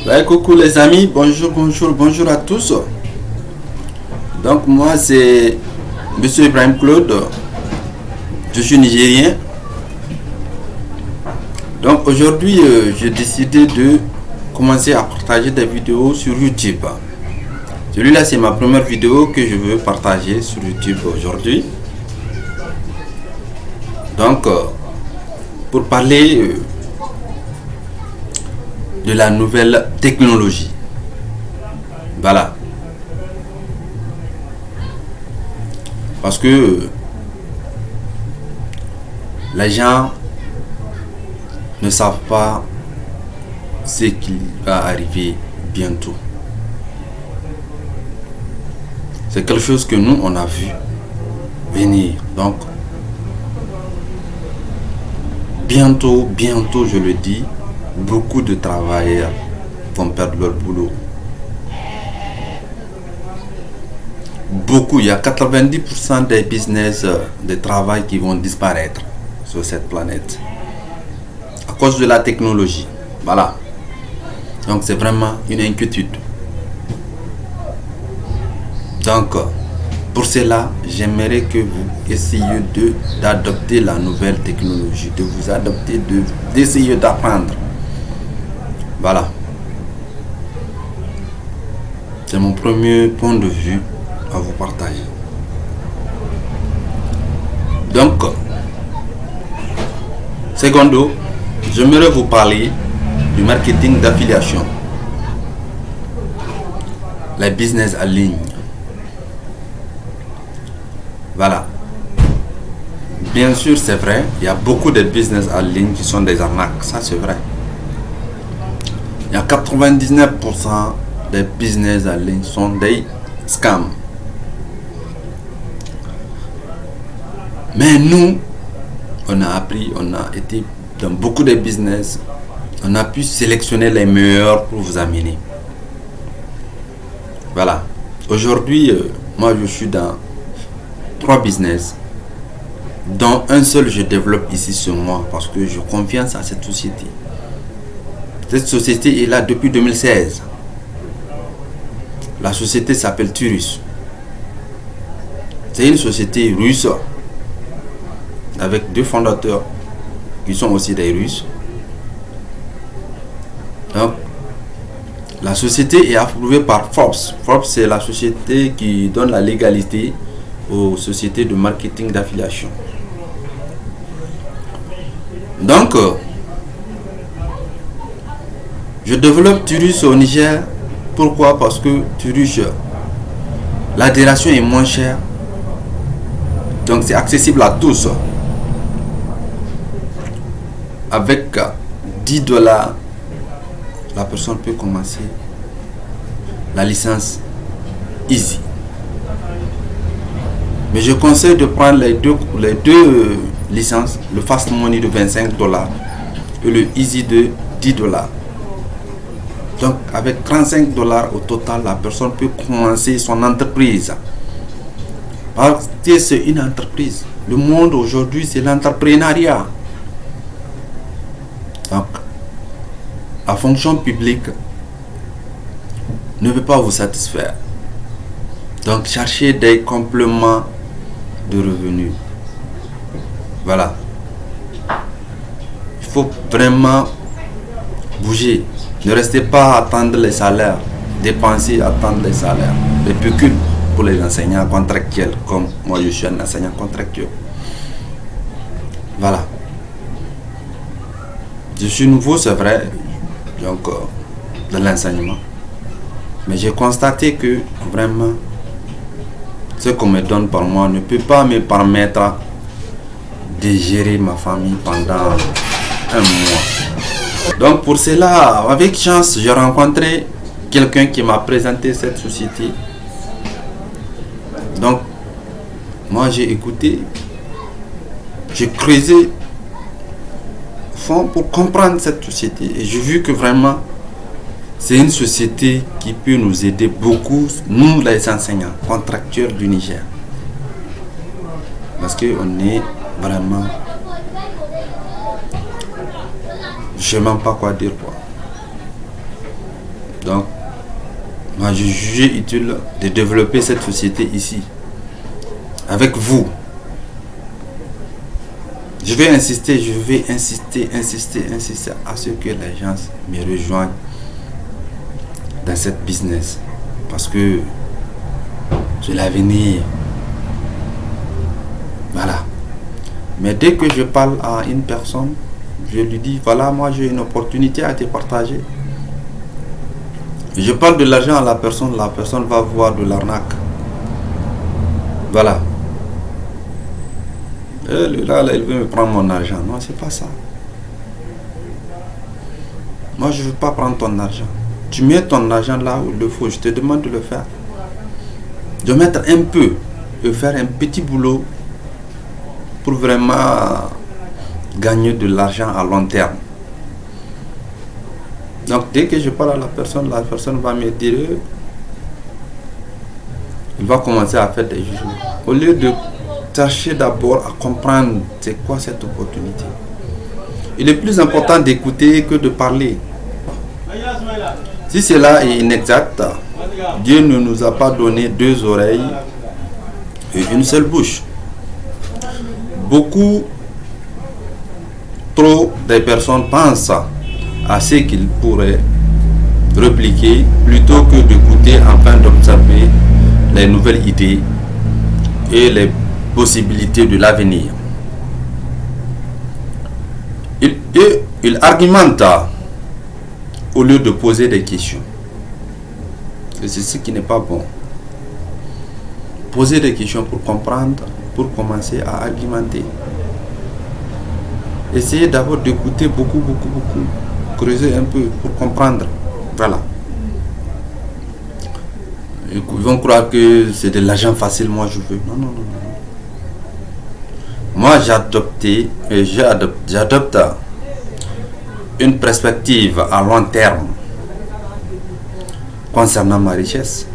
Ouais, coucou les amis, bonjour à tous. Donc moi c'est Monsieur Ibrahim Claude, je suis nigérien. Donc aujourd'hui j'ai décidé de commencer à partager des vidéos sur YouTube. Celui-là c'est ma première vidéo que je veux partager sur YouTube aujourd'hui. Donc pour parler de la nouvelle technologie. Voilà. Parce que les gens ne savent pas ce qui va arriver bientôt. C'est quelque chose que nous, on a vu venir. Donc, bientôt, je le dis, beaucoup de travailleurs vont perdre leur boulot. Beaucoup, il y a 90% des business de travail qui vont disparaître sur cette planète à cause de la technologie. Voilà. Donc c'est vraiment une inquiétude. Donc pour cela, j'aimerais que vous essayiez d'adopter la nouvelle technologie, de vous adopter, d'essayer d'apprendre. Voilà. C'est mon premier point de vue à vous partager. Donc, secondo, j'aimerais vous parler du marketing d'affiliation, les business en ligne. Voilà. Bien sûr, c'est vrai, il y a beaucoup de business en ligne qui sont des arnaques, ça c'est vrai. Il y a 99% des business en ligne sont des scams. Mais nous, on a appris, on a été dans beaucoup de business, on a pu sélectionner les meilleurs pour vous amener. Voilà. Aujourd'hui, moi je suis dans 3 business, dont un seul je développe ici sur moi parce que je confiance à cette société. Cette société est là depuis 2016. La société s'appelle Turus. C'est une société russe avec 2 fondateurs qui sont aussi des Russes. Donc, la société est approuvée par Forbes. Forbes, c'est la société qui donne la légalité aux sociétés de marketing d'affiliation. Donc, je développe Turus au Niger. Pourquoi? Parce que Turus, l'adhération est moins chère. Donc, c'est accessible à tous. Avec $10, la personne peut commencer la licence Easy. Mais je conseille de prendre les deux licences, le Fast Money de $25 et le Easy de $10. Donc avec $35 au total, la personne peut commencer son entreprise. Parce que c'est une entreprise. Le monde aujourd'hui, c'est l'entrepreneuriat. Donc, la fonction publique ne peut pas vous satisfaire. Donc, cherchez des compléments de revenus. Voilà. Il faut vraiment bouger. Ne restez pas à attendre les salaires. Dépensez, attendre les salaires. Les pécules pour les enseignants contractuels, comme moi je suis un enseignant contractuel. Voilà. Je suis nouveau, c'est vrai, donc dans l'enseignement. Mais j'ai constaté que vraiment, ce qu'on me donne par mois ne peut pas me permettre de gérer ma famille pendant un mois. Donc pour cela, avec chance, j'ai rencontré quelqu'un qui m'a présenté cette société. Donc, moi j'ai écouté, j'ai creusé fond pour comprendre cette société. Et j'ai vu que vraiment, c'est une société qui peut nous aider beaucoup, nous les enseignants contractuels du Niger. Parce qu'on est vraiment... Je ne sais même pas quoi dire, quoi. Donc, moi, je jugeais utile de développer cette société ici, avec vous. Je vais insister à ce que les gens me rejoignent dans cette business. Parce que c'est l'avenir. Voilà. Mais dès que je parle à une personne, je lui dis, voilà, moi j'ai une opportunité à te partager. Je parle de l'argent à la personne va voir de l'arnaque. Voilà. Et là, il veut me prendre mon argent. Non, c'est pas ça. Moi, je ne veux pas prendre ton argent. Tu mets ton argent là où il le faut. Je te demande de le faire. De mettre un peu, de faire un petit boulot pour vraiment gagner de l'argent à long terme. Donc, dès que je parle à la personne va me dire, il va commencer à faire des jugements. Au lieu de chercher d'abord à comprendre c'est quoi cette opportunité. Il est plus important d'écouter que de parler. Si cela est inexact, Dieu ne nous a pas donné deux oreilles et une seule bouche. Beaucoup trop de personnes pensent à ce qu'ils pourraient répliquer plutôt que d'écouter afin d'observer les nouvelles idées et les possibilités de l'avenir. Il argumente au lieu de poser des questions. Et c'est ce qui n'est pas bon. Poser des questions pour comprendre, pour commencer à argumenter. Essayez d'abord d'écouter beaucoup. Creuser un peu pour comprendre. Voilà. Ils vont croire que c'est de l'argent facile, moi je veux. Non. Moi j'adopte une perspective à long terme concernant ma richesse.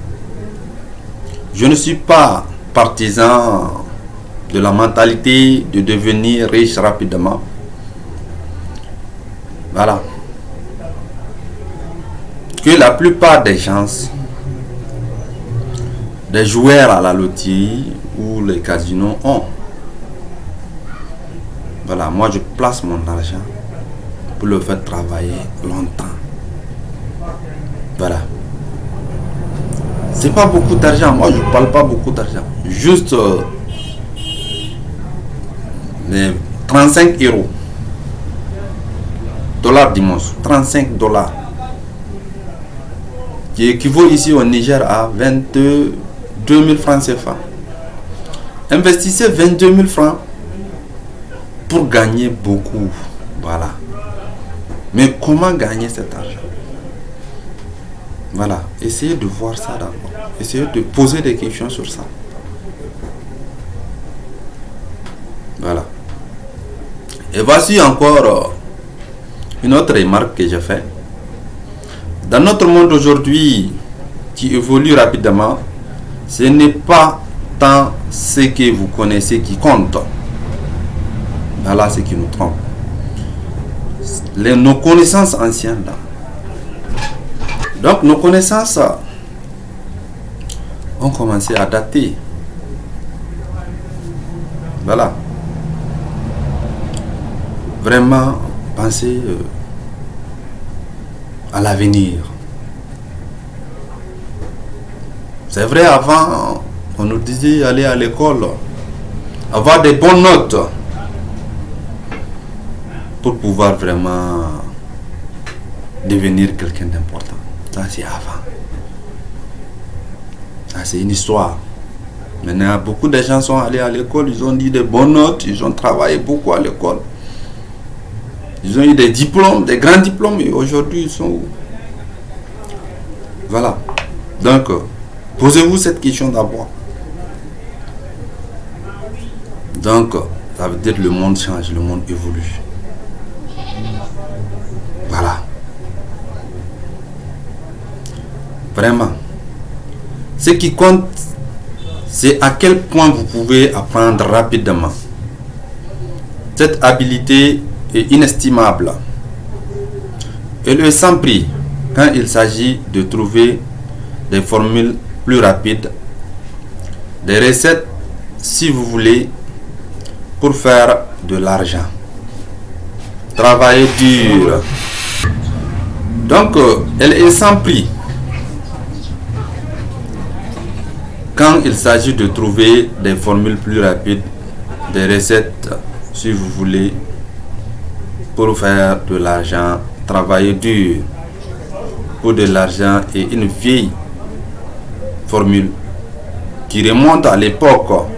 Je ne suis pas partisan de la mentalité de devenir riche rapidement. Voilà. Que la plupart des gens, des joueurs à la loterie ou les casinos ont. Voilà, moi je place mon argent pour le faire travailler longtemps. Voilà. C'est pas beaucoup d'argent, moi je parle pas beaucoup d'argent. Juste les 35 euros. Dollars dimanche, 35 dollars. Qui équivaut ici au Niger à 22 000 francs CFA. Investissez 22 000 francs pour gagner beaucoup. Voilà. Mais comment gagner cet argent? Voilà. Essayez de voir ça d'abord. Essayez de poser des questions sur ça. Voilà. Et voici encore une autre remarque que j'ai faite. Dans notre monde aujourd'hui qui évolue rapidement, ce n'est pas tant ce que vous connaissez qui compte. Voilà ce qui nous trompe. Nos connaissances anciennes là. Donc nos connaissances ont commencé à dater. Voilà. Vraiment penser à l'avenir. C'est vrai, avant, on nous disait aller à l'école, avoir des bonnes notes pour pouvoir vraiment devenir quelqu'un d'important. Ça, c'est avant. Ça, c'est une histoire. Maintenant, beaucoup de gens sont allés à l'école, ils ont dit des bonnes notes, ils ont travaillé beaucoup à l'école. Ils ont eu des diplômes, des grands diplômes, et aujourd'hui, ils sont où? Voilà. Donc, posez-vous cette question d'abord. Donc, ça veut dire que le monde change, le monde évolue. Voilà. Vraiment. Ce qui compte, c'est à quel point vous pouvez apprendre rapidement. Cette habilité est inestimable. Elle est sans prix quand il s'agit de trouver des formules plus rapides, des recettes, si vous voulez, pour faire de l'argent. Travailler dur. Donc, elle est sans prix. Quand il s'agit de trouver des formules plus rapides, des recettes, si vous voulez, pour faire de l'argent, travailler dur pour de l'argent, et une vieille formule qui remonte à l'époque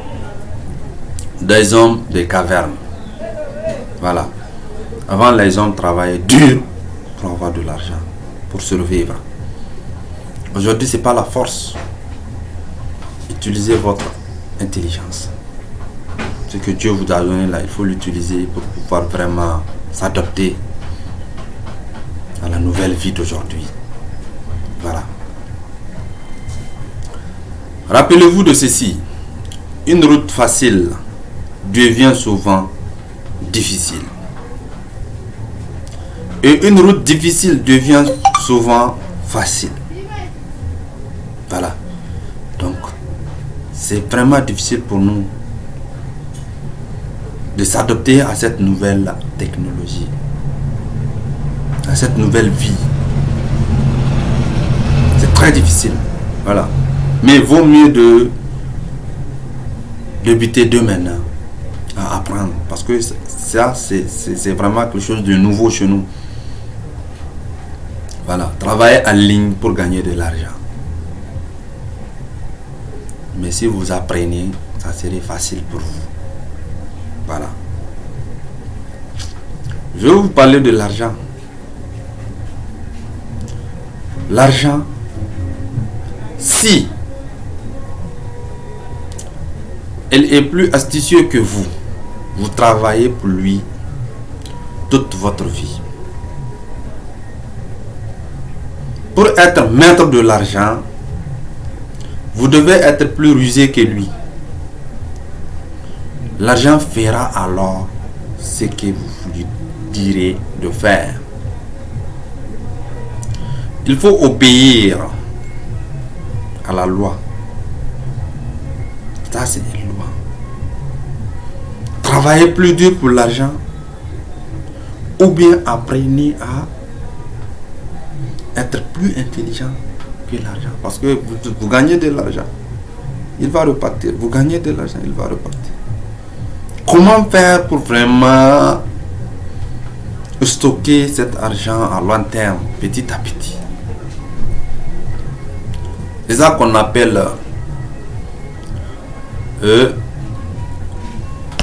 des hommes des cavernes. Voilà. Avant, les hommes travaillaient dur pour avoir de l'argent, pour survivre. Aujourd'hui, ce n'est pas la force. Utilisez votre intelligence. Ce que Dieu vous a donné là, il faut l'utiliser pour pouvoir vraiment s'adapter à la nouvelle vie d'aujourd'hui. Voilà. Rappelez-vous de ceci. Une route facile devient souvent difficile. Et une route difficile devient souvent facile. Voilà. Donc, c'est vraiment difficile pour nous de s'adapter à cette nouvelle technologie, à cette nouvelle vie. C'est très difficile. Voilà. Mais vaut mieux de débuter dès maintenant à apprendre. Parce que ça, c'est vraiment quelque chose de nouveau chez nous. Voilà. Travailler en ligne pour gagner de l'argent. Mais si vous apprenez, ça serait facile pour vous. Voilà. Je vais vous parler de l'argent. L'argent, si elle est plus astucieuse que vous, vous travaillez pour lui toute votre vie. Pour être maître de l'argent, vous devez être plus rusé que lui. L'argent fera alors ce que vous lui direz de faire. Il faut obéir à la loi. Ça, c'est une loi. Travaillez plus dur pour l'argent, ou bien apprenez à être plus intelligent que l'argent. Parce que vous gagnez de l'argent, il va repartir. Vous gagnez de l'argent, il va repartir. Comment faire pour vraiment stocker cet argent à long terme, petit à petit? C'est ça qu'on appelle